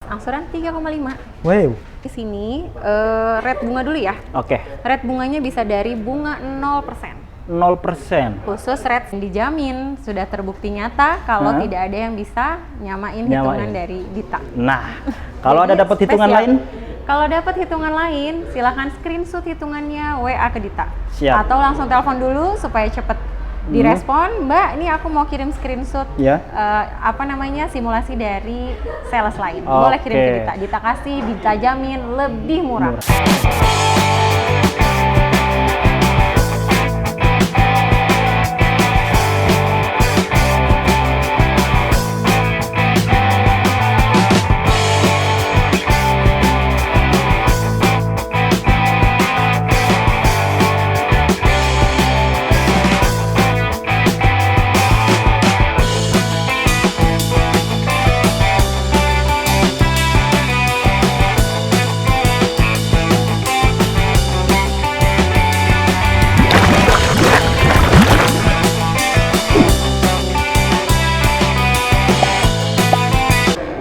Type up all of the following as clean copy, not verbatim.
Angsuran 3,5. Wow. Di sini rate bunga dulu ya. Oke. Rate bunganya bisa dari bunga 0%. 0%. Khusus rate dijamin sudah terbukti nyata kalau Hah? tidak ada yang bisa nyamain hitungan dari Dita. Nah, kalau ada Jadi, dapat hitungan spesial. lain? Kalau dapat hitungan lain, silahkan screenshot hitungannya WA ke Dita. Siap. Atau langsung telepon dulu supaya cepet direspon. Mbak, ini aku mau kirim screenshot Ya. simulasi dari sales lain. Boleh kirim ke Dita. Dita kasih, Dita jamin lebih murah.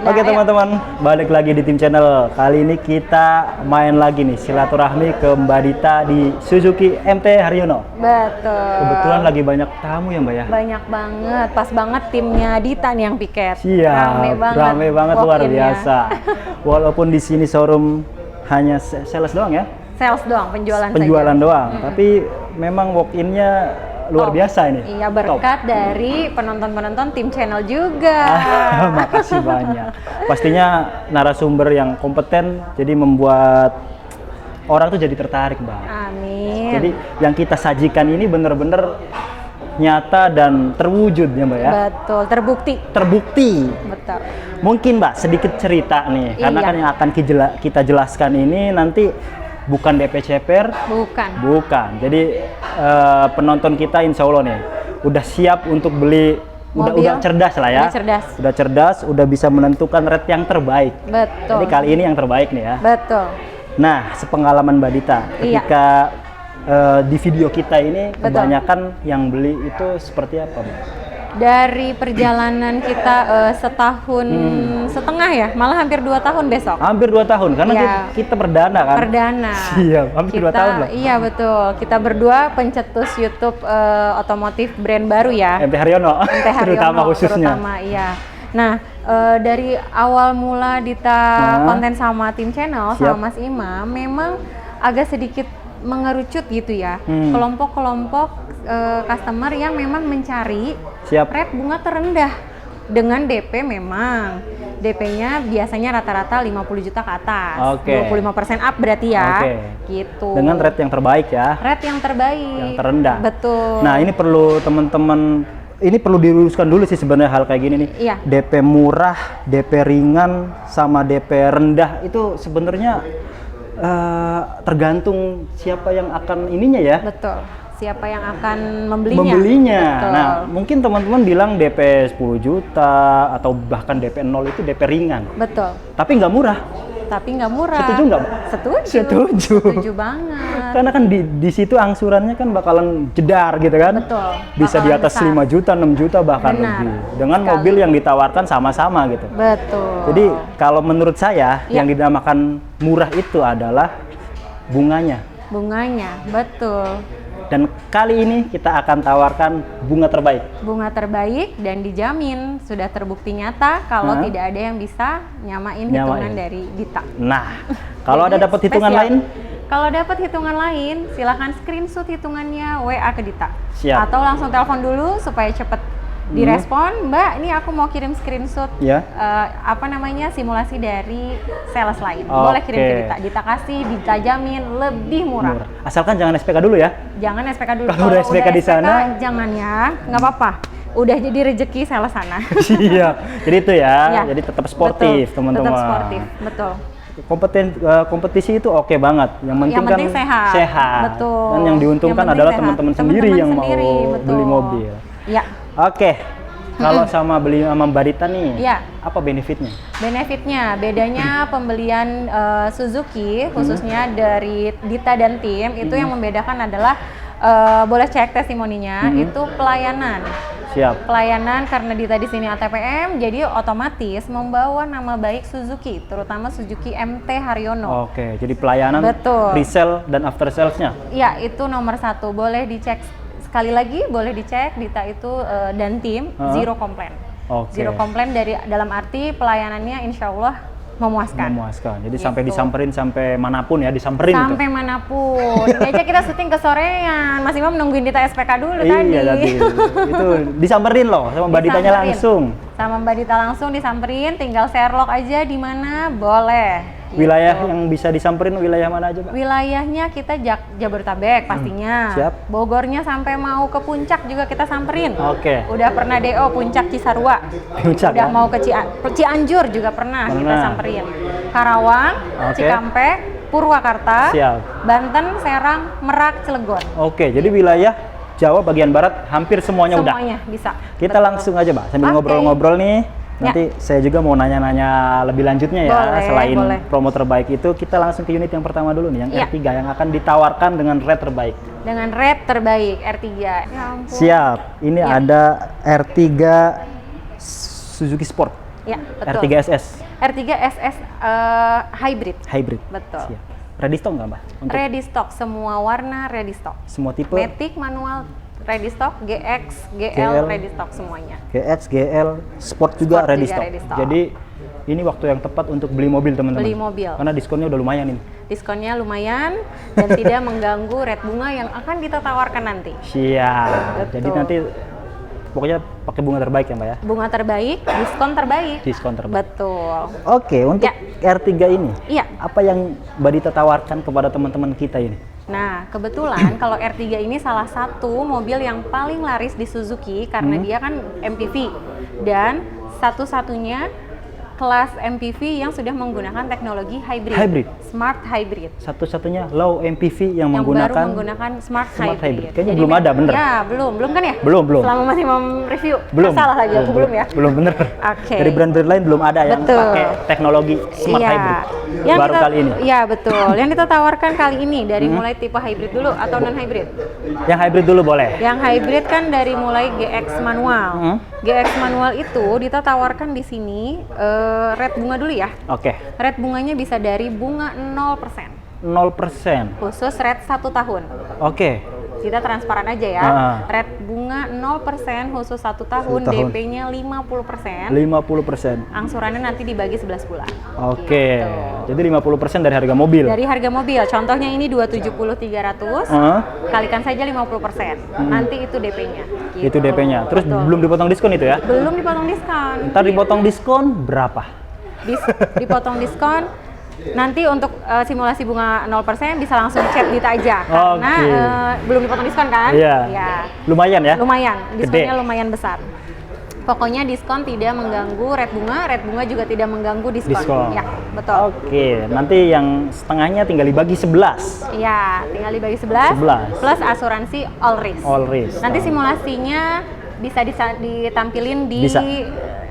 Oke teman-teman, balik lagi di Tim Channel. Kali ini kita main lagi nih silaturahmi ke Mbak Dita di Suzuki MT Haryono. Betul. Kebetulan lagi banyak tamu ya Mbak ya? Banyak banget, pas banget timnya Dita nih yang piket. Siap, rame banget luar biasa. Walaupun di sini showroom hanya sales doang ya? Sales doang, penjualan Penjualan saja. doang, tapi memang walk-innya luar biasa ini. Iya, berkat dari penonton-penonton Tim Channel juga. Makasih banyak. Pastinya narasumber yang kompeten, jadi membuat orang tuh jadi tertarik, Mbak. Amin. Jadi yang kita sajikan ini bener-bener nyata dan terwujud ya Mbak ya? Betul, terbukti. Terbukti. Betul. Mungkin Mbak sedikit cerita nih, karena kan yang akan kita jelaskan ini nanti bukan DP CPR, bukan. Jadi penonton kita insya Allah nih udah siap untuk beli, udah cerdas lah ya. Udah cerdas, udah bisa menentukan rate yang terbaik. Betul. Jadi kali ini yang terbaik nih ya. Betul. Nah, sepengalaman Mbak Dita, ketika di video kita ini kebanyakan yang beli itu seperti apa, Mbak? Dari perjalanan kita setahun setengah ya, malah hampir 2 tahun besok. Hampir 2 tahun, karena kita perdana kan? Perdana. Siap, hampir 2 tahun loh. Iya betul, kita berdua pencetus YouTube otomotif brand baru ya. MT Haryono, terutama khususnya. Iya. Nah, dari awal mula Dita konten sama Tim Channel, sama Mas Imam, memang agak sedikit mengerucut gitu ya. Kelompok-kelompok customer yang memang mencari rate bunga terendah dengan DP memang. DP-nya biasanya rata-rata 50 juta ke atas. 25% up berarti ya. Gitu. Dengan rate yang terbaik ya. Rate yang terbaik. Yang terendah. Betul. Nah, ini perlu teman-teman, ini perlu diluruskan dulu sih sebenarnya hal kayak gini nih. Iya. DP murah, DP ringan, sama DP rendah itu sebenarnya tergantung siapa yang akan ininya ya. Betul. Siapa yang akan membelinya. Betul. Nah, mungkin teman-teman bilang DP 10 juta atau bahkan DP 0 itu DP ringan. Betul. Tapi nggak murah. Setuju nggak, Mbak? Setuju banget. Karena kan di situ angsurannya kan bakalan jedar gitu kan. Betul. Bisa di atas 5 juta, 6 juta bahkan lebih. Dengan mobil yang ditawarkan sama-sama gitu. Betul. Jadi kalau menurut saya yang dinamakan murah itu adalah bunganya. Bunganya, betul. Dan kali ini kita akan tawarkan bunga terbaik. Bunga terbaik dan dijamin sudah terbukti nyata kalau tidak ada yang bisa nyamain hitungan dari Dita. Nah, kalau ada dapat hitungan lain? Kalau dapat hitungan lain, silahkan screenshot hitungannya WA ke Dita. Siap. Atau langsung telepon dulu supaya cepet direspon. Mbak, ini aku mau kirim screenshot simulasi dari sales lain. Boleh kirim ke Dita. Dita kasih, Dita jamin lebih murah. Asalkan jangan SPK dulu ya. Jangan SPK dulu. Kalau udah SPK di sana, jangan ya, nggak apa-apa. Udah jadi rezeki sales sana. Siap. Jadi itu ya. Jadi tetap sportif, teman-teman. Tetap sportif, betul. Kompetisi itu oke banget. Yang penting kan sehat. Betul. Dan yang diuntungkan adalah teman-teman sendiri yang mau beli mobil. Iya. Oke. Kalau sama beli sama Mbak Dita nih, apa benefitnya? Benefitnya, bedanya pembelian Suzuki, khususnya dari Dita dan tim, itu yang membedakan adalah, boleh cek testimoninya, itu pelayanan. Siap. Pelayanan karena Dita di sini ATPM, jadi otomatis membawa nama baik Suzuki, terutama Suzuki MT Haryono. Oke, jadi pelayanan Betul. Resell dan after sales-nya. Ya, itu nomor 1. Boleh dicek sekali lagi, boleh dicek Dita itu dan tim zero komplain. Zero komplain dari dalam arti pelayanannya insya Allah memuaskan. Jadi gitu. sampai disamperin sampai manapun ya, disamperin sampai tuh. manapun. Ini aja kita syuting ke sorean. Mas Imam nungguin Dita SPK dulu tadi. Iya tadi. Itu disamperin loh sama Mbak Ditanya langsung. Sama Mbak Dita langsung disamperin, tinggal Sherlock aja di mana boleh. Gitu. Wilayah yang bisa disamperin wilayah mana aja, Mbak? Wilayahnya kita Jabodetabek pastinya. Siap. Bogornya sampai mau ke Puncak juga kita samperin. Oke. Udah pernah DO Puncak Cisarua. Puncak. Udah Ya? mau ke Cianjur juga pernah kita samperin. Karawang, Cikampek, Purwakarta, Siap. Banten, Serang, Merak, Cilegon. Oke, jadi wilayah Jawa bagian barat hampir semuanya udah. Semuanya bisa. Kita Betul. langsung aja, Mbak. Sambil ngobrol-ngobrol nih. Nanti saya juga mau nanya-nanya lebih lanjutnya ya. Selain promo terbaik itu, kita langsung ke unit yang pertama dulu nih, yang R3 yang akan ditawarkan dengan rate terbaik. Dengan rate terbaik R3. Ya ampun. Siap. Ini ada R3 Suzuki Sport. Ya, betul. R3 SS. R3 SS hybrid. Hybrid. Betul. Siap. Ready stock nggak, Mbak? Ready stock, semua warna ready stock. Semua tipe? Matic, manual, ready stock, GX, GL, ready stock semuanya. GX, GL, Sport juga ready stock. Jadi ini waktu yang tepat untuk beli mobil, teman-teman. Beli mobil. Karena diskonnya udah lumayan ini. Diskonnya lumayan dan tidak mengganggu rate bunga yang akan kita tawarkan nanti. Siap. Jadi nanti pokoknya pakai bunga terbaik ya, Mbak ya? Bunga terbaik, diskon terbaik. Diskon terbaik. Betul. Oke, untuk R3 ini, apa yang Mbak Dita tawarkan kepada teman-teman kita ini? Nah, kebetulan kalau R3 ini salah satu mobil yang paling laris di Suzuki karena dia kan MPV dan satu-satunya kelas MPV yang sudah menggunakan teknologi hybrid. Smart hybrid. Satu-satunya low MPV yang menggunakan baru menggunakan smart hybrid. Kayaknya belum ada, bener? Ya, belum kan ya? Belum. Selama masih review, belum. Salah lagi aku belum ya? Belum, bener. Oke. Dari brand-brand lain belum ada yang pakai teknologi smart hybrid. Yang baru kali ini. Iya, betul. Yang kita tawarkan kali ini dari mulai tipe hybrid dulu atau non hybrid? Yang hybrid dulu boleh. Yang hybrid kan dari mulai GX manual. GX manual itu kita tawarkan di sini rate bunga dulu ya. Oke. Rate bunganya bisa dari bunga 0%. 0%. Khusus rate 1 tahun. Oke. Kita transparan aja ya. Rate bunga 0% khusus 1 tahun, DP-nya 50%. 50%. Angsurannya nanti dibagi 11 bulan. Oke. Gitu. Jadi 50% dari harga mobil. Dari harga mobil. Contohnya ini 270.300. Kalikan saja 50%. Nanti itu DP-nya. Gitu. Itu DP-nya. Terus belum dipotong diskon itu ya? Belum dipotong diskon. Ntar dipotong diskon berapa? Dipotong diskon. Nanti untuk simulasi bunga 0% bisa langsung chat Dita aja karena belum dipotong diskon kan? Iya. Ya. Lumayan ya? Lumayan, diskonnya lumayan besar. Pokoknya diskon tidak mengganggu rate bunga juga tidak mengganggu diskon. Ya, betul. Oke, nanti yang setengahnya tinggal dibagi 11. Iya, tinggal dibagi 11. Plus asuransi all risk. All risk. Nanti simulasinya bisa ditampilin di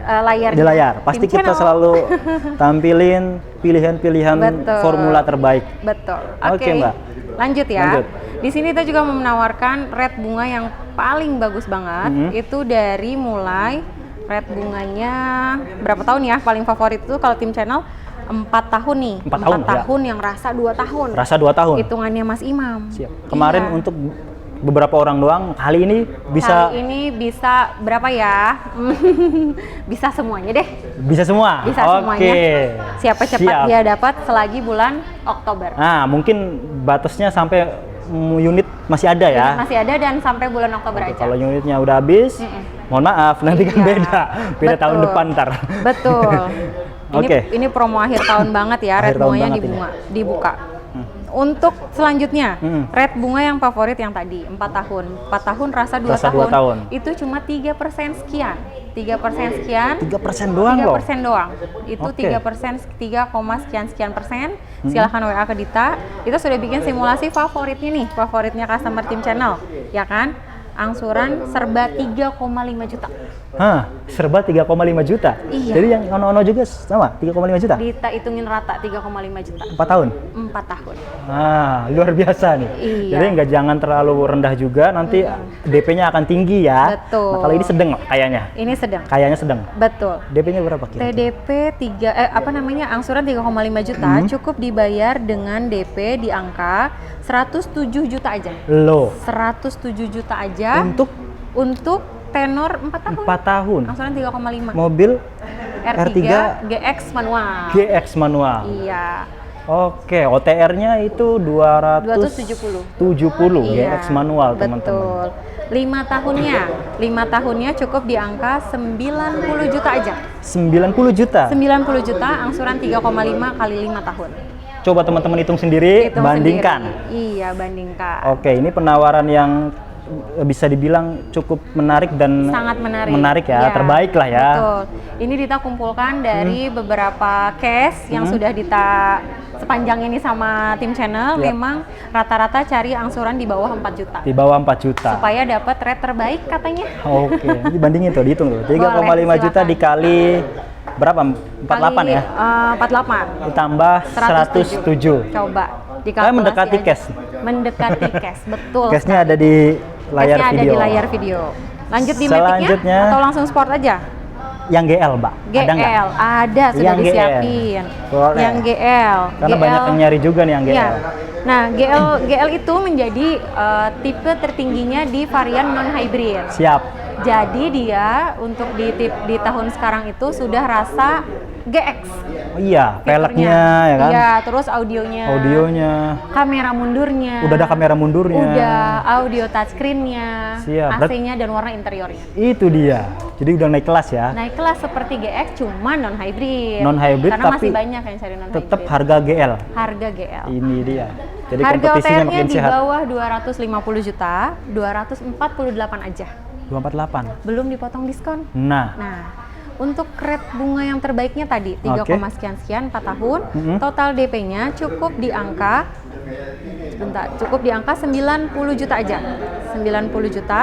layar. Di layar. Pasti kita selalu tampilin pilihan-pilihan formula terbaik. Betul. Oke, Mbak. Lanjut ya. Di sini kita juga menawarkan rate bunga yang paling bagus banget. Itu dari mulai rate bunganya berapa tahun ya? Paling favorit itu kalau tim channel 4 tahun nih. 4 tahun yang rasa 2 tahun. Rasa 2 tahun. Hitungannya Mas Imam. Siap. Kemarin untuk beberapa orang doang, kali ini bisa berapa ya? Bisa semuanya deh. Bisa semua? Bisa semuanya. Siapa cepat dia dapat selagi bulan Oktober. Nah, mungkin batasnya sampai unit masih ada ya? Masih ada dan sampai bulan Oktober aja. Kalau unitnya udah habis, mohon maaf, nanti kan beda tahun depan ntar. Betul. Ini promo akhir tahun banget ya, rate bunganya dibuka. Untuk selanjutnya, rate bunga yang favorit yang tadi 4 tahun. 4 tahun rasa 2 tahun. Itu cuma 3% sekian. 3% sekian. 3% doang loh. 3% doang. Itu 3%, 3, sekian persen. Silahkan WA ke Dita. Kita sudah bikin simulasi favoritnya nih, favoritnya customer tim channel, ya kan? angsuran serba 3,5 juta. Hah, serba 3,5 juta? Iya. Jadi yang ono-ono juga sama, 3,5 juta? Kita hitungin rata 3,5 juta. 4 tahun? 4 tahun. Ah, luar biasa nih. Iya. Jadi jangan terlalu rendah juga, nanti DP-nya akan tinggi ya. Betul. Nah, kalau ini sedang kayaknya? Ini sedang. Kayaknya sedang. Betul. DP-nya berapa kira? TDP angsuran 3,5 juta cukup dibayar dengan DP di angka 107 juta aja. Loh. 107 juta aja. Untuk tenor 4 tahun. 4 tahun. Angsuran 3,5. Mobil R3 GX manual. GX manual. Iya. Oke, OTR-nya itu 270 Iya, GX manual, teman-teman. betul. 5 tahunnya cukup di angka 90 juta aja. 90 juta. 90 juta angsuran 3,5 kali 5 tahun. Coba teman-teman hitung sendiri, bandingkan. Iya, bandingkan. Oke, ini penawaran yang bisa dibilang cukup menarik dan sangat menarik ya, terbaik lah ya. Betul. Ini Dita kumpulkan dari beberapa case yang sudah Dita sepanjang ini sama tim channel. Memang rata-rata cari angsuran di bawah 4 juta. Di bawah 4 juta. Supaya dapat rate terbaik katanya. Oke, ini bandingin tuh, dihitung tuh. 3,5 juta dikali berapa? 48 ya? 48. Ditambah 107. Coba dikalkulasi. Mendekati cash. Mendekati cash, betul. Cashnya ada di layar Cashnya video. ada di layar video. Lanjut di Selanjutnya, Matic-nya atau langsung sport aja? Yang GL, Mbak. GL, ada sudah yang disiapin. Boleh. Yang GL. Karena banyak yang nyari juga nih yang GL. Iya. Nah, GL itu menjadi tipe tertingginya di varian non hybrid. Siap. Jadi dia untuk di tahun sekarang itu sudah rasa GX. Oh iya, peleknya ya kan? Iya, terus audionya. Kamera mundurnya. Udah ada kamera mundurnya. Udah, audio touchscreen-nya. Siap. AC-nya dan warna interiornya. Itu dia. Jadi udah naik kelas ya. Naik kelas seperti GX cuma non hybrid. Non hybrid karena tapi masih banyak yang cari non hybrid. Tetap harga GL. Harga GL. Ini dia. Jadi harga kompetisinya OTR-nya makin di sehat. bawah 250 juta, 248 aja. 248. Belum dipotong diskon. Nah, untuk rate bunga yang terbaiknya tadi 3, sekian 4 tahun, total DP-nya cukup di angka 90 juta aja. 90 juta,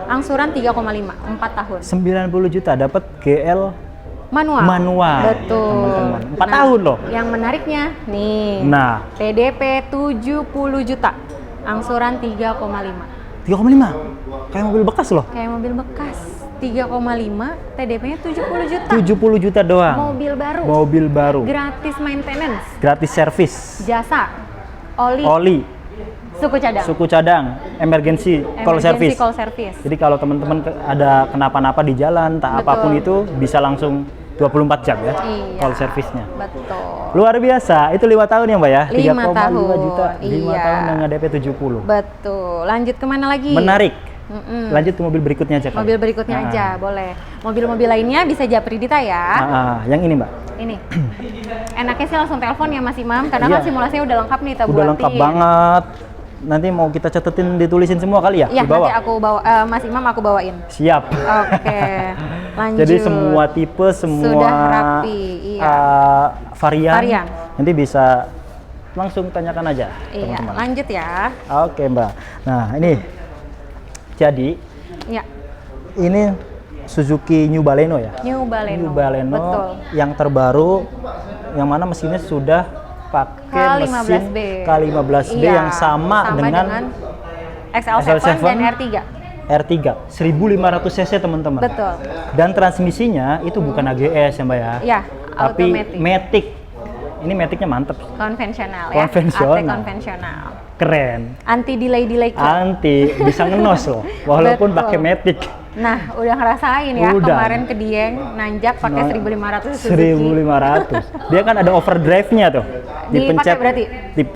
angsuran 3,5, 4 tahun. 90 juta dapat GL manual. Betul. Teman-teman. 4 tahun loh. Yang menariknya nih. Nah, TDP 70 juta. Angsuran 3,5. 3,5. Kayak mobil bekas loh. Kayak mobil bekas. 3,5, TDP-nya 70 juta. 70 juta doang. Mobil baru. Gratis maintenance. Gratis servis. Jasa. Oli. Suku cadang. Emergency call service. Jadi kalau teman-teman ada kenapa-napa di jalan, apapun itu bisa langsung 24 jam ya. Iya, call service-nya. Betul. Luar biasa. Itu 5 tahun ya, Mbak ya? 3,5 juta. 5 tahun dengan DP 70. Betul. Lanjut kemana lagi? Menarik. Lanjut ke mobil berikutnya aja. Mobil berikutnya aja, boleh. Mobil-mobil lainnya bisa japri Dita ya. Yang ini, Mbak. Ini. Enaknya sih langsung telepon ya Mas Imam, karena kan simulasinya udah lengkap nih, kita buatin. Udah lengkap banget. Nanti mau kita catetin, ditulisin semua kali ya? Iya, nanti aku bawa, Mas Imam aku bawain. Siap. Oke, lanjut. Jadi semua tipe, semua sudah rapi, varian. Nanti bisa langsung tanyakan aja, teman-teman. Lanjut ya. Oke, Mbak. Nah, ini. Jadi, ini Suzuki New Baleno ya? New Baleno, betul. Yang terbaru, yang mana mesinnya sudah pakai mesin K15B yang sama dengan XL7 dan R3. 1500 cc teman-teman. Betul. Dan transmisinya itu bukan AGS ya Mbak ya? Iya, tapi Matic. Ini Matic-nya mantep. Konvensional ya? Konvensional. Keren. Anti delay. Bisa ngenos loh, walaupun pakai Matic. Nah, udah ngerasain ya, kemarin ke Dieng nanjak pakai 1500 Suzuki. 1500. Dia kan ada overdrive-nya tuh. Dipencet berarti.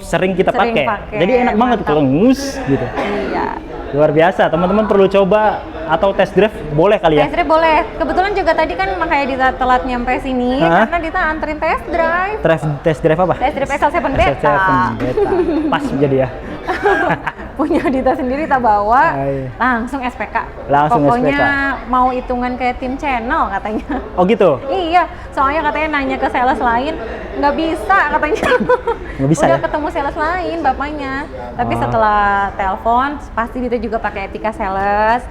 Sering kita pakai. Jadi enak banget kalau ngus gitu. Iya. Luar biasa, teman-teman perlu coba atau test drive boleh kali ya? Test drive boleh. Kebetulan juga tadi kan makanya Dita telat nyampe sini karena Dita anterin test drive. Test drive apa? Test drive XL7 Beta. Pas jadi ya. punya Dita sendiri tak bawa, langsung SPK. Langsung Pokoknya SPK. mau hitungan kayak tim channel katanya. Oh gitu? Iya, soalnya katanya nanya ke sales lain, nggak bisa katanya. Nggak bisa Udah ya? ketemu sales lain bapaknya. Tapi setelah telepon, pasti Dita juga pakai etika sales.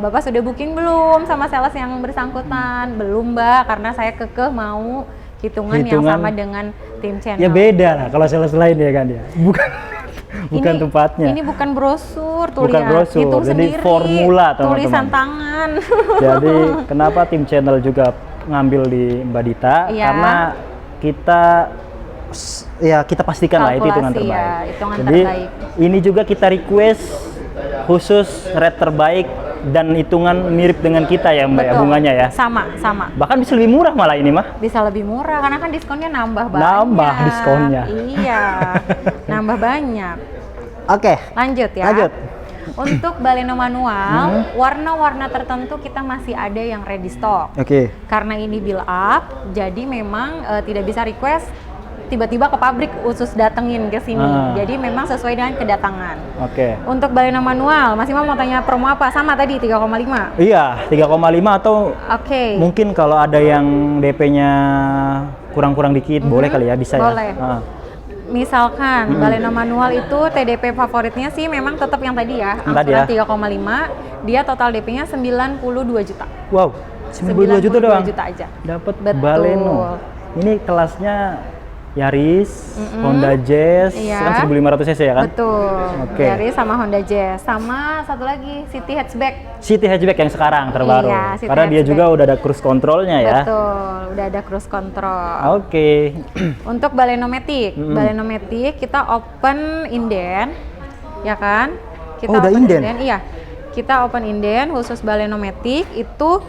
Bapak sudah booking belum sama sales yang bersangkutan? Belum Mbak, karena saya kekeh mau hitungan yang sama dengan tim channel. Ya beda lah kalau sales lain ya kan ya. Bukan tempatnya. Ini bukan brosur, Bukan brosur, hitung jadi sendiri, formula teman-teman. tulisan tangan. Jadi kenapa tim channel juga ngambil di Mbak Dita? Iya. Karena kita pastikan lah itu hitungan Kalkulasi, terbaik. ya, hitungan Jadi terbaik. ini juga kita request khusus rate terbaik dan hitungan mirip dengan kita ya Mbak ya, bunganya ya. Sama. Bahkan bisa lebih murah malah ini mah. Bisa lebih murah karena kan diskonnya nambah banyak. Nambah diskonnya. Iya, nambah banyak. Oke. Lanjut ya. Lanjut. Untuk baleno manual, warna-warna tertentu kita masih ada yang ready stock. Oke. Karena ini build up, jadi memang tidak bisa request tiba-tiba ke pabrik khusus datengin ke sini. Jadi memang sesuai dengan kedatangan. Oke. Untuk baleno manual, Mas Imam mau tanya promo apa? Sama tadi 3,5. Iya, 3,5 atau mungkin kalau ada yang DP-nya kurang-kurang dikit boleh kali ya, bisa boleh. ya. Misalkan baleno manual itu TDP favoritnya sih memang tetap yang tadi ya, angsuran 3,5, dia total DP-nya 92 juta. Wow, 92 juta doang. 92 juta aja. Dapat baleno. Ini kelasnya Yaris, Honda Jazz, kan 1500 cc ya kan? Betul. Oke. Yaris sama Honda Jazz, sama satu lagi City Hatchback. City Hatchback yang sekarang terbaru. Iya, City karena dia Hatchback. juga udah ada cruise controlnya ya. Betul, udah ada cruise control. Oke. Untuk baleno matic, baleno matic kita open inden, ya kan? Kita udah open inden? Iya, kita open inden khusus baleno matic itu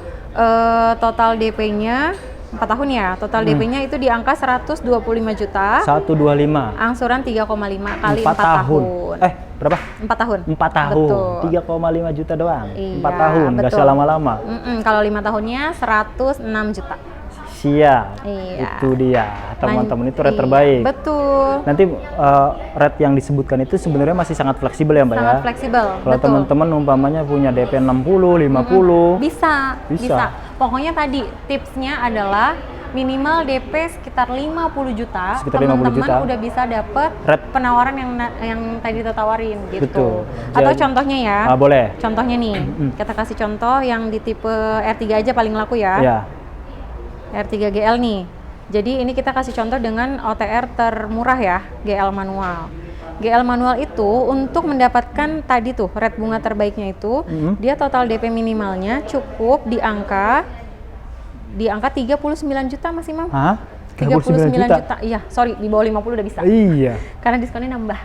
total DP-nya 4 tahun ya, total DP-nya itu di angka 125 juta. 125. Angsuran 3,5 kali 4 tahun. Berapa? 4 tahun. 4 tahun. Betul. 3,5 juta doang. Iya, 4 tahun, nggak betul. usah lama-lama. Kalau 5 tahunnya 106 juta. Siap. Iya. Itu dia, teman-teman, itu rate terbaik. Betul. Nanti rate yang disebutkan itu sebenarnya masih sangat fleksibel ya Mbak ya? Sangat fleksibel, Kalau betul. teman-teman umpamanya punya DP 60, 50. Bisa. Pokoknya tadi tipsnya adalah minimal DP sekitar 50 juta. Sekitar 50 juta. Teman-teman udah bisa dapat penawaran yang tadi kita tawarin gitu. Betul. Atau contohnya ya. Boleh. Contohnya nih, kita kasih contoh yang di tipe R3 aja paling laku ya. Iya. R3 GL nih. Jadi ini kita kasih contoh dengan OTR termurah ya, GL manual. GL manual itu untuk mendapatkan tadi tuh rate bunga terbaiknya itu, dia total DP minimalnya cukup di angka 39 juta Mas Imam. Hah? 39 juta. Iya, sorry, di bawah 50 udah bisa. Iya. Karena diskonnya nambah.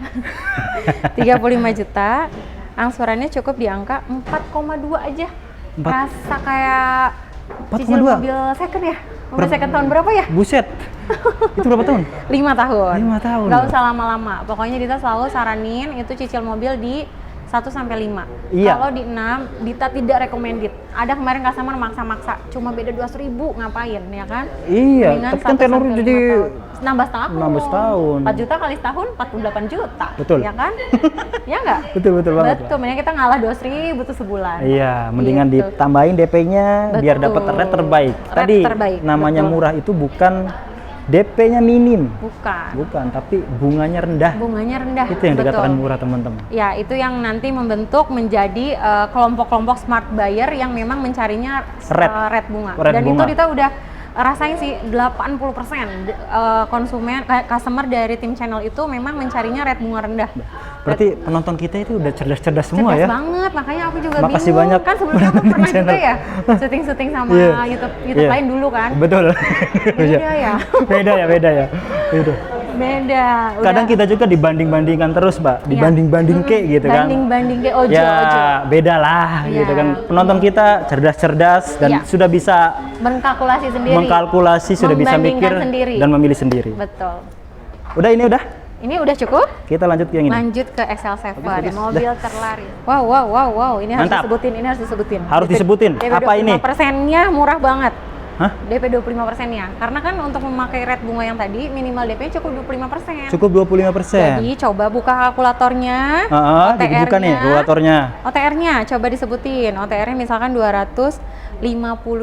35 juta. Angsurannya cukup di angka 4,2 aja. Rasa kayak cicil mobil second ya? Mobil second tahun berapa ya? Buset. Itu berapa tahun? 5 tahun. 5 tahun. Gak usah lama-lama. Pokoknya Dita selalu saranin itu cicil mobil di 1 sampai 5. Iya. Kalau di 6, Dita tidak recommended. Ada kemarin customer maksa-maksa, cuma beda 200.000 ngapain ya kan? Iya, mendingan tapi kan tenor jadi nambah tahun. 16 tahun. 4 juta kali setahun 48 juta. Betul. Ya kan? Ya enggak? Betul banget. Betul, mendingan kita ngalah 200.000 tuh sebulan. Iya, mendingan gitu. ditambahin DP-nya biar dapat rate terbaik. Tadi terbaik, namanya betul. murah itu bukan DP-nya minim. Bukan, tapi bunganya rendah. Bunganya rendah. Itu yang betul. dikatakan murah, teman-teman. Ya, itu yang nanti membentuk menjadi kelompok-kelompok smart buyer yang memang mencarinya rate bunga. Dan itu Dita udah rasain sih 80% konsumen customer dari tim channel itu memang mencarinya rate bunga rendah. Berarti penonton kita itu udah cerdas-cerdas semua ya? Cerdas banget, makanya aku juga Makasih bingung. banyak. Kan sebelumnya aku pernah juga ya syuting-syuting sama YouTube lain dulu kan. Betul. Beda ya. Beda. Beda. Kadang kita juga dibanding-bandingkan terus, Mbak. Dibanding-banding gitu kan. Banding-banding ojo. Beda lah gitu kan. Penonton kita cerdas-cerdas dan sudah bisa mengkalkulasi sendiri. Sudah bisa mikir sendiri. Dan memilih sendiri. Betul. Udah ini udah? Ini udah cukup? Kita lanjut ke yang ini. Lanjut ke XL7, mobil terlaris. Wow. Ini harus Mantap. disebutin, Harus disebutin. Apa ini? 25%-nya murah banget. Hah? DP 25% ya. Karena kan untuk memakai red bunga yang tadi minimal DP cukup 25%. Cukup 25%. Jadi coba buka kalkulatornya, Jadi buka nih kalkulatornya. OTR-nya coba disebutin. OTR-nya misalkan 250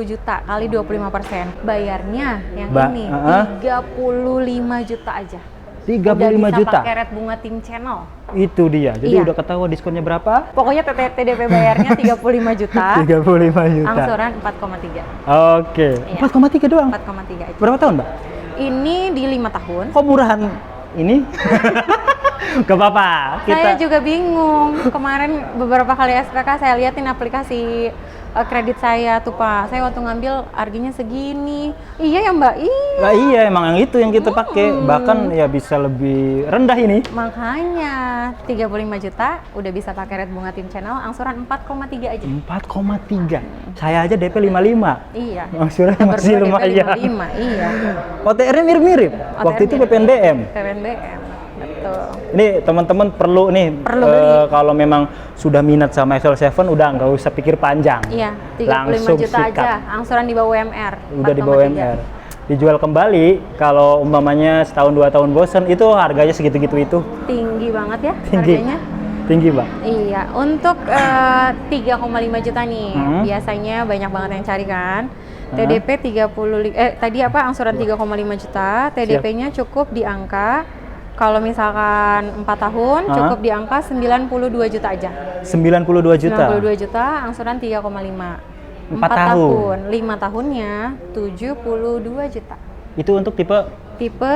juta kali 25%. Bayarnya yang ini 35 juta aja. 35 udah bisa juta. Pakai red bunga Tim Channel. Itu dia. Jadi udah ketahuan diskonnya berapa? Pokoknya TDP bayarnya 35 juta. 35 juta. Angsuran 4,3. Oke. 4,3 doang. 4,3 aja. Berapa tahun, Mbak? Ini di 5 tahun. Kok murahan ini? Gak apa-apa. Saya juga bingung. Kemarin beberapa kali SPK saya liatin aplikasi kredit saya tuh Pak. Saya waktu ngambil harganya segini. Iya ya Mbak? Nah, iya emang yang itu yang kita pakai. Bahkan ya bisa lebih rendah ini. Makanya 35 juta udah bisa pakai red bunga Tim Channel, angsuran 4,3 aja. 4,3. Saya aja DP 55. Iya. Angsuran masih lumayan. 55, iya. OTR-nya mirip-mirip. Waktu itu PPNBM. PPNBM. Betul. Ini teman-teman perlu nih kalau memang sudah minat sama Excel 7 udah nggak usah pikir panjang. Iya, 35 langsung juta sikat. aja, angsuran di bawah UMR. Udah di bawah UMR. Dijual kembali kalau umpamanya setahun 2 tahun bosen itu harganya segitu-gitu itu. Tinggi banget ya tinggi. harganya. Tinggi, Mbak. Iya, untuk 3,5 juta nih. Biasanya banyak banget yang cari kan. TDP 30 tadi apa angsuran 3,5 juta, TDP-nya cukup di angka kalau misalkan 4 tahun cukup di angka 92 juta aja. 92 juta. 92 juta, angsuran 3,5. 4 tahun. 5 tahunnya 72 juta. Itu untuk tipe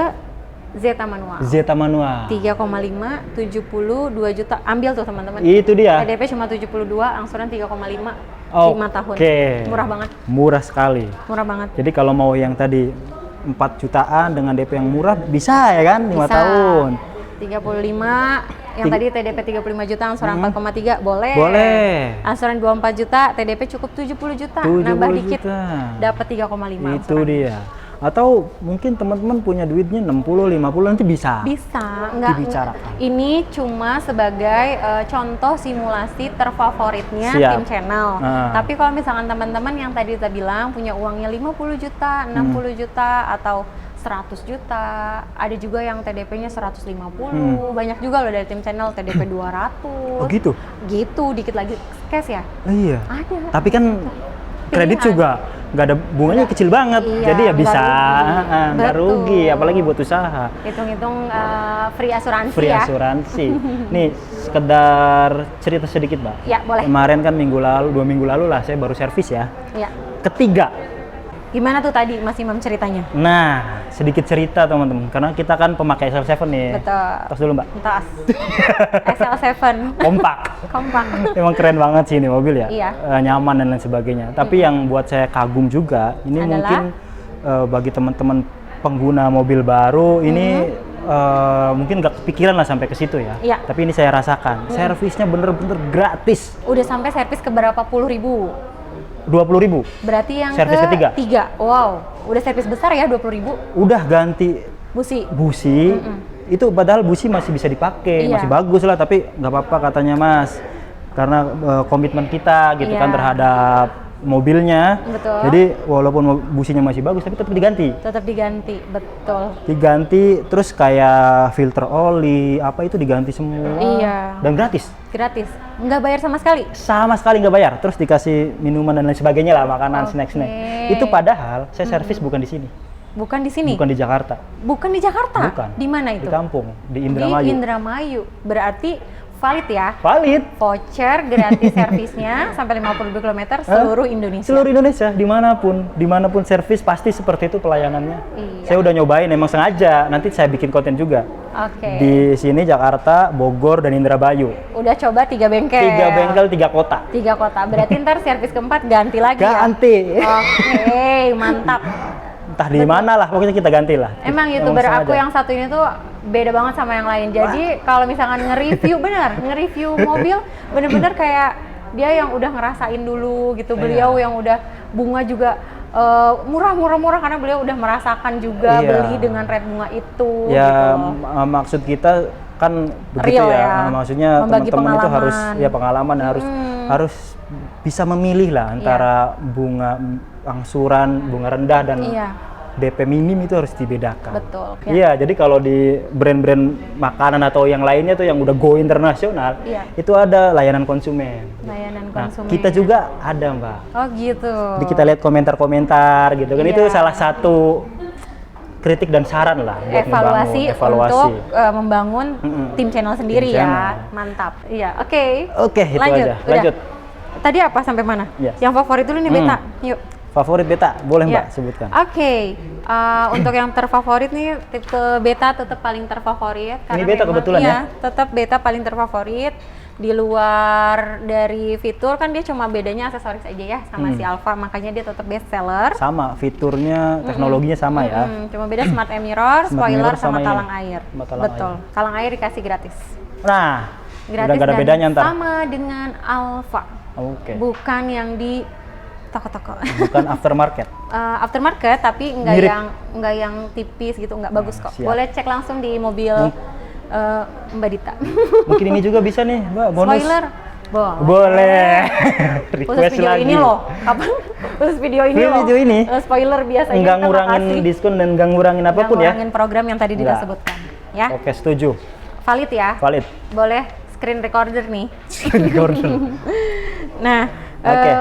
Zeta manual. Zeta manual. 3,5 72 juta. Ambil tuh teman-teman. Itu dia. TDP cuma 72, angsuran 3,5. 5 tahun. Murah banget. Murah sekali. Murah banget. Jadi kalau mau yang tadi 4 jutaan dengan DP yang murah bisa ya kan 5 tahun. 35 yang tadi TDP 35 juta angsuran 4,3 boleh. Boleh. Angsuran 24 juta, TDP cukup 70 juta. 70 nambah dikit. Juta. Dapat 3,5 Itu angsuran. dia. Atau mungkin teman-teman punya duitnya 60 50 nanti bisa. Bisa, enggak. Dibicarakan. Ini cuma sebagai contoh simulasi terfavoritnya Tim Channel. Tapi kalau misalkan teman-teman yang tadi kita bilang punya uangnya 50 juta, 60 juta atau 100 juta, ada juga yang TDP-nya 150, banyak juga loh dari Tim Channel TDP 200. Oh gitu? Gitu, dikit lagi cash ya? Iya. Ada. Tapi kan kredit juga nggak ada bunganya kecil banget, jadi ya bisa nggak rugi, apalagi buat usaha. Hitung-hitung free asuransi free ya. Asuransi. Nih sekedar cerita sedikit, Mbak. Ya boleh. Kemarin kan 2 minggu lalu lah saya baru servis ya. Iya. Ketiga. Gimana tuh tadi Mas Imam ceritanya? Nah, sedikit cerita teman-teman, karena kita kan pemakai Excel 7 nih. Betul. Tos dulu Mbak. Tos. Excel 7. Kompak. Emang keren banget sih ini mobil ya. Iya. Nyaman dan lain sebagainya. Tapi yang buat saya kagum juga, ini mungkin bagi teman-teman pengguna mobil baru ini mungkin nggak kepikiran lah sampai ke situ ya. Iya. Tapi ini saya rasakan, servisnya bener-bener gratis. Udah sampai servis ke berapa puluh ribu? 20.000. Berarti yang servis ketiga. Wow, udah servis besar ya 20.000. Udah ganti busi. Itu padahal busi masih bisa dipakai, masih bagus lah, tapi nggak apa-apa katanya Mas. Karena komitmen kita gitu kan terhadap mobilnya. Betul. Jadi walaupun businya masih bagus tapi tetap diganti. Tetap diganti, betul. Diganti terus kayak filter oli apa itu diganti semua. Iya. Dan gratis. Gratis. Nggak bayar sama sekali. Sama sekali nggak bayar. Terus dikasih minuman dan lain sebagainya lah, makanan, snack-snack. Itu padahal saya servis bukan di sini. Bukan di sini. Bukan di Jakarta. Bukan di Jakarta. Bukan. Di mana itu? Di kampung, di Indramayu. Di Indramayu. Berarti valid ya? Valid. Voucher gratis servisnya sampai 50 km seluruh Indonesia. Seluruh Indonesia, dimanapun servis pasti seperti itu pelayanannya. Iya. Saya udah nyobain, emang sengaja. Nanti saya bikin konten juga. Oke. Di sini Jakarta, Bogor, dan Indramayu. Udah coba 3 bengkel. 3 bengkel, 3 kota. 3 kota. Berarti ntar servis keempat ganti lagi ya? Ganti. Oke, mantap. Entah di mana lah, pokoknya kita ganti lah. Emang YouTuber aku yang satu ini tuh beda banget sama yang lain. Jadi kalau misalkan nge-review mobil, bener-bener kayak dia yang udah ngerasain dulu gitu. Beliau yang udah bunga juga murah karena beliau udah merasakan juga beli dengan red bunga itu. Ya gitu. maksud kita kan begitu Real ya. ya. Maksudnya Membagi teman-teman itu harus pengalaman. ya pengalaman harus bisa memilih lah antara bunga angsuran, bunga rendah dan Iya. DP minim itu harus dibedakan. Betul. Iya, jadi kalau di brand-brand makanan atau yang lainnya tuh yang udah go internasional, itu ada layanan konsumen. Layanan Nah, konsumen. kita juga ada, Mbak. Oh gitu. Jadi kita lihat komentar-komentar gitu kan, itu salah satu kritik dan saran lah buat evaluasi untuk membangun tim channel sendiri tim ya. channel. Mantap. Iya, oke. Oke, itu aja. Udah. Lanjut. Tadi apa sampai mana? Yes. Yang favorit dulu nih Beta. Yuk. Favorit Beta, boleh Mbak sebutkan. Oke. Untuk yang terfavorit nih tipe Beta tetap paling terfavorit. Ini Beta kebetulan ya? Tetap Beta paling terfavorit. Di luar dari fitur kan dia cuma bedanya aksesoris aja ya sama si Alpha, makanya dia tetap best seller. Sama, fiturnya, teknologinya sama ya. Cuma beda smart mirror, spoiler sama talang air. Betul. Talang air dikasih gratis. Nah, Gratis udah gak ada dan bedanya ntar. sama dengan Alpha. Oke. Bukan yang di toko-toko. Bukan aftermarket. Aftermarket tapi Mirip. nggak yang tipis gitu, nggak bagus kok. Siap. Boleh cek langsung di mobil Mbak Dita. Mungkin ini juga bisa nih, Mbak, bonus. Spoiler. Boleh. Khusus Request video lagi. ini loh. Kapan? Khusus video ini Khusus loh. video ini? Spoiler biasanya Nggak kita ngurangin kasih. diskon dan nggak ngurangin apapun ya? Ngurangin program yang tadi Dita Nggak. sebutkan. Ya. Oke, setuju. Valid ya? Valid. Boleh screen recorder nih. Gordon. Nah,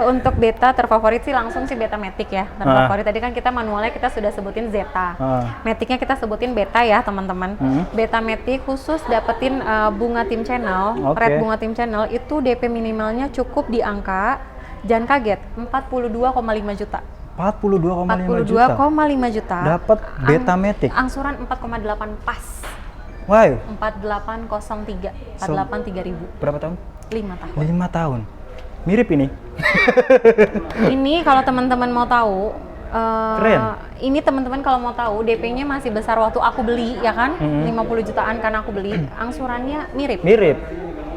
untuk beta terfavorit sih langsung sih beta Matic ya. Terfavorit tadi kan kita manualnya kita sudah sebutin Zeta. Maticnya kita sebutin beta ya teman-teman. Beta Matic khusus dapetin bunga tim channel, red bunga tim channel itu DP minimalnya cukup di angka, jangan kaget, 42,5 juta. 42,5 juta. Dapat beta Matic. Angsuran 4,8 pas. Wow. 4803, 483.000. Berapa tahun? 5 tahun. 5 tahun. Mirip ini. Ini kalau teman-teman mau tahu, keren. Ini teman-teman kalau mau tahu DP-nya masih besar waktu aku beli ya kan, 50 jutaan karena aku beli, angsurannya mirip. Mirip.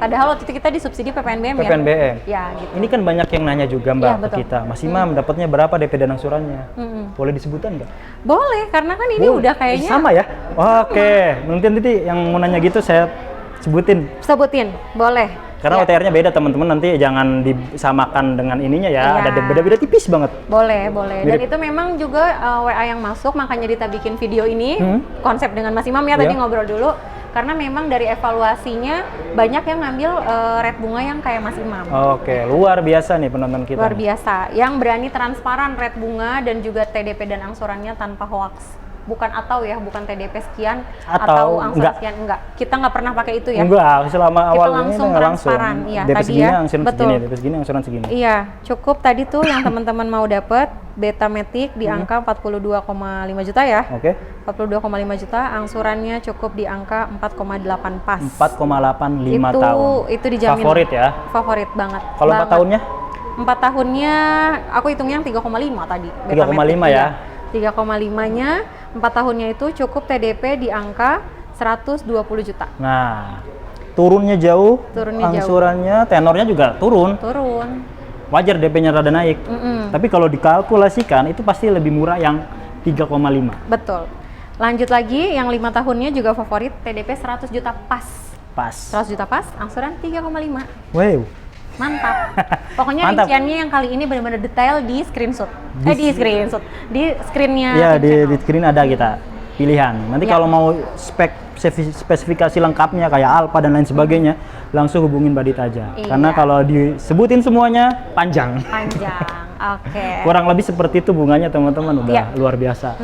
Padahal waktu itu kita disubsidi PPNBM ya. PPNBM. Ya gitu. Ini kan banyak yang nanya juga Mbak Iya, ke betul. kita. Mas Imam dapatnya berapa DP dan angsurannya? Boleh disebutan nggak? Boleh, karena kan ini udah kayaknya sama ya. Oke, nanti yang mau nanya gitu saya sebutin. Sebutin, boleh. Karena OTR-nya beda teman-teman, nanti jangan disamakan dengan ininya ya. Ada beda-beda tipis banget. Boleh. Dan Mirip. itu memang juga WA yang masuk, makanya Dita bikin video ini konsep dengan Mas Imam ya tadi ngobrol dulu. Karena memang dari evaluasinya banyak yang ngambil red bunga yang kayak Mas Imam. Oke, luar biasa nih penonton kita. Luar biasa, yang berani transparan red bunga dan juga TDP dan angsurannya tanpa hoax. Bukan bukan TDP sekian atau angsuran sekian, enggak. Kita nggak pernah pakai itu ya. Enggak, selama Kita awal langsung ini transparan. Iya, DP tadi segini, ya. angsuran Betul. segini, DP segini, angsuran segini. Iya, cukup tadi tuh yang teman-teman mau dapat beta Matic di angka 42,5 juta ya. Oke. 42,5 juta, angsurannya cukup di angka 4,8 pas. 4,8 5 tahun. Itu dijamin. Favorit ya. Favorit banget. Kalau 4 tahunnya? 4 tahunnya aku hitungnya yang 3,5 tadi. 3,5 ya. 3,5-nya 4 tahunnya itu cukup TDP di angka 120 juta. Nah, turunnya jauh, angsurannya, tenornya juga turun. Wajar DP-nya rada naik. Tapi kalau dikalkulasikan itu pasti lebih murah yang 3,5. Betul. Lanjut lagi, yang 5 tahunnya juga favorit, TDP 100 juta pas. 100 juta pas, angsuran 3,5. Wow. Mantap. Pokoknya rinciannya yang kali ini benar-benar detail di screenshot. Di screennya. Iya, di screen ada kita pilihan. Nanti kalau mau spesifikasi lengkapnya kayak Alpha dan lain sebagainya, langsung hubungin Mbak Dita aja. Iya. Karena kalau disebutin semuanya panjang. Oke. Kurang lebih seperti itu bunganya teman-teman, udah luar biasa.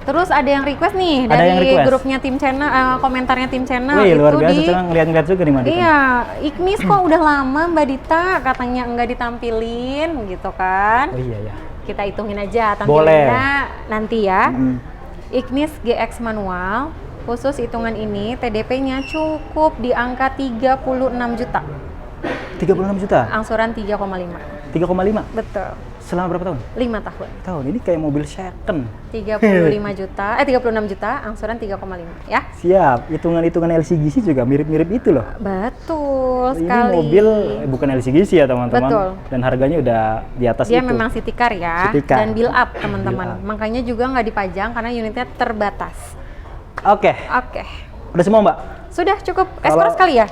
Terus ada yang request nih dari grupnya tim channel, komentarnya tim channel. Wih, luar biasa, senang ngeliat-ngeliat juga nih Mbak Dita. Iya, Ignis kok udah lama Mbak Dita katanya enggak ditampilin gitu kan. Oh iya ya. Kita hitungin aja tampilannya nanti ya. Ignis GX manual, khusus hitungan ini TDP-nya cukup di angka 36 juta. 36 juta? Angsuran 3,5. 3,5? Betul. Selama berapa tahun? 5 tahun. Ini kayak mobil second. 36 juta, angsuran 3,5 ya. Siap, hitungan-hitungan LCGC juga mirip-mirip itu loh. Betul sekali. Ini mobil bukan LCGC ya teman-teman. Betul. Dan harganya udah di atas Dia itu. memang city car ya. City car. Dan build up teman-teman. Makanya juga nggak dipajang karena unitnya terbatas. Oke. Oke. Udah semua Mbak? Sudah cukup S-Cross kali ya?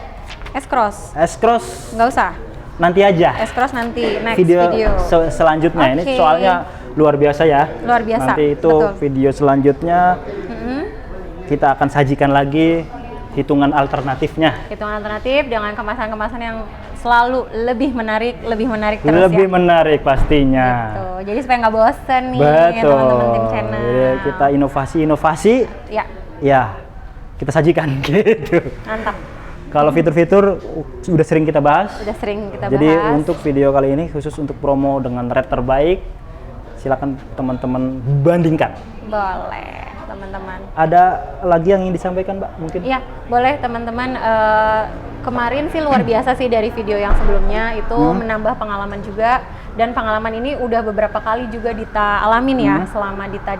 S-Cross? S-Cross Nggak usah? nanti aja. S-Cross nanti, next video. Selanjutnya. Ini soalnya luar biasa ya. Luar biasa. Nanti itu betul. Video selanjutnya kita akan sajikan lagi hitungan alternatifnya. Hitungan alternatif dengan kemasan-kemasan yang selalu lebih menarik terus lebih ya. menarik pastinya. Gitu. Jadi supaya nggak bosen nih teman-teman tim channel. Jadi kita inovasi. Ya. Ya, kita sajikan gitu. Mantap. Kalau fitur-fitur sudah sering kita bahas. Jadi untuk video kali ini khusus untuk promo dengan rate terbaik, silakan teman-teman bandingkan. Boleh, teman-teman. Ada lagi yang ingin disampaikan, Mbak? Mungkin? Iya, boleh teman-teman. Kemarin sih luar biasa sih dari video yang sebelumnya itu menambah pengalaman juga, dan pengalaman ini udah beberapa kali juga Dita alamin ya selama Dita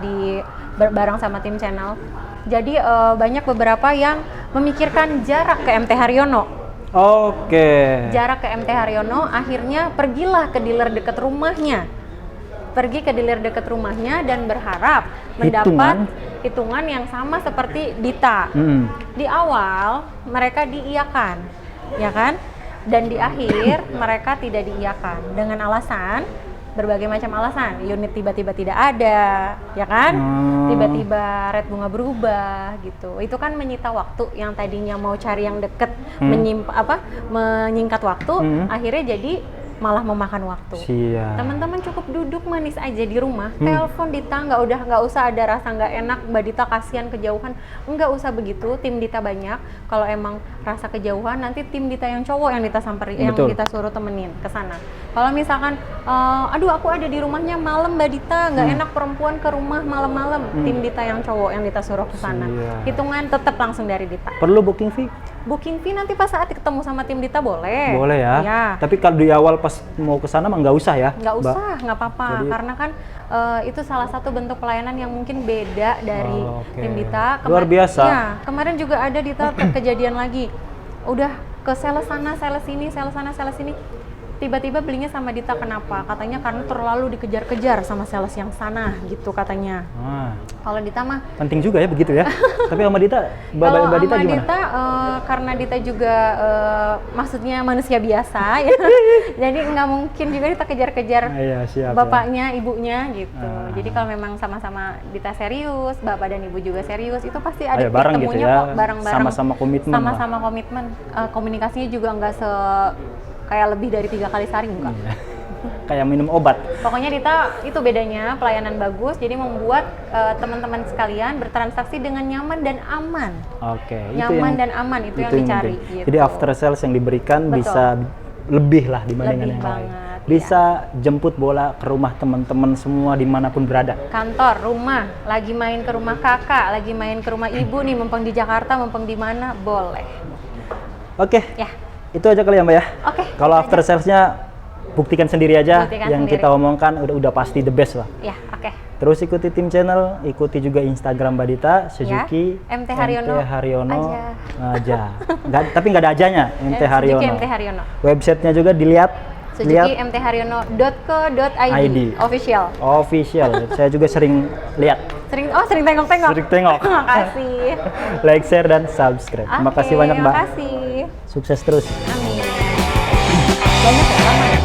bareng sama tim channel. Jadi banyak beberapa yang memikirkan jarak ke MT Haryono. Oke. Jarak ke MT Haryono, akhirnya pergilah ke dealer dekat rumahnya. Pergi ke dealer dekat rumahnya dan berharap mendapat hitungan yang sama seperti Dita. Di awal mereka diiyakan, ya kan? Dan di akhir mereka tidak diiyakan dengan alasan berbagai macam alasan. Unit tiba-tiba tidak ada, ya kan? Tiba-tiba rate bunga berubah gitu. Itu kan menyita waktu yang tadinya mau cari yang deket, menyingkat waktu, akhirnya jadi malah memakan waktu. Teman-teman cukup duduk manis aja di rumah, telepon Dita, nggak usah ada rasa nggak enak, Mbak Dita kasihan kejauhan, nggak usah begitu. Tim Dita banyak. Kalau emang rasa kejauhan, nanti tim Dita yang cowok yang Dita samperin, yang Dita suruh temenin ke sana. Kalau misalkan, aduh aku ada di rumahnya malam Mbak Dita, nggak enak perempuan ke rumah malam-malam, tim Dita yang cowok yang Dita suruh ke sana. Hitungan tetap langsung dari Dita. Perlu booking fee? Booking fee nanti pas saat ketemu sama tim Dita boleh. Boleh ya. Ya. Tapi kalau di awal pas mau ke sana mah nggak usah ya? Nggak usah, nggak apa-apa. Karena kan itu salah satu bentuk pelayanan yang mungkin beda dari tim Dita. Luar biasa. Ya, kemarin juga ada Dita kejadian lagi. Udah ke sales sana, sales sini, sales sana, sales sini. Tiba-tiba belinya sama Dita, kenapa? Katanya karena terlalu dikejar-kejar sama sales yang sana gitu katanya. Kalau Dita mah penting juga ya begitu ya. Tapi sama Dita, Mbak Dita gimana? Dita, karena Dita juga maksudnya manusia biasa ya. Jadi nggak mungkin juga Dita kejar-kejar bapaknya, ibunya gitu. Jadi kalau memang sama-sama Dita serius, bapak dan ibu juga serius, itu pasti ada bareng ketemunya gitu ya, kok bareng-bareng. Sama-sama komitmen. Sama-sama komitmen. Komunikasinya juga nggak kayak lebih dari 3 kali sehari enggak. Kayak minum obat. Pokoknya Dita itu bedanya, pelayanan bagus, jadi membuat teman-teman sekalian bertransaksi dengan nyaman dan aman. Nyaman dan aman itu yang dicari. Gitu. Jadi after sales yang diberikan bisa lebih lah dibandingkan yang lain. Bisa jemput bola ke rumah teman-teman semua dimanapun berada. Kantor, rumah, lagi main ke rumah kakak, lagi main ke rumah ibu nih, mumpung di Jakarta, mumpung di mana, boleh. Ya. Itu aja kali ya Mbak ya. Kalau after salesnya buktikan sendiri aja. Yang kita omongkan udah pasti the best lah. Ya, Terus ikuti tim channel, ikuti juga Instagram Mbak Dita, Suzuki MT Haryono aja. Tapi nggak ada ajanya, MT Haryono. MT Haryono. Websitenya juga dilihat. Suzuki mtharyono.co.id official. Saya juga sering lihat. Sering tengok-tengok. Sering tengok. Makasih. Like, share, dan subscribe. Terima kasih banyak Mbak. Terima kasih. Sukses terus. Amin. Banyak ya, lama ya?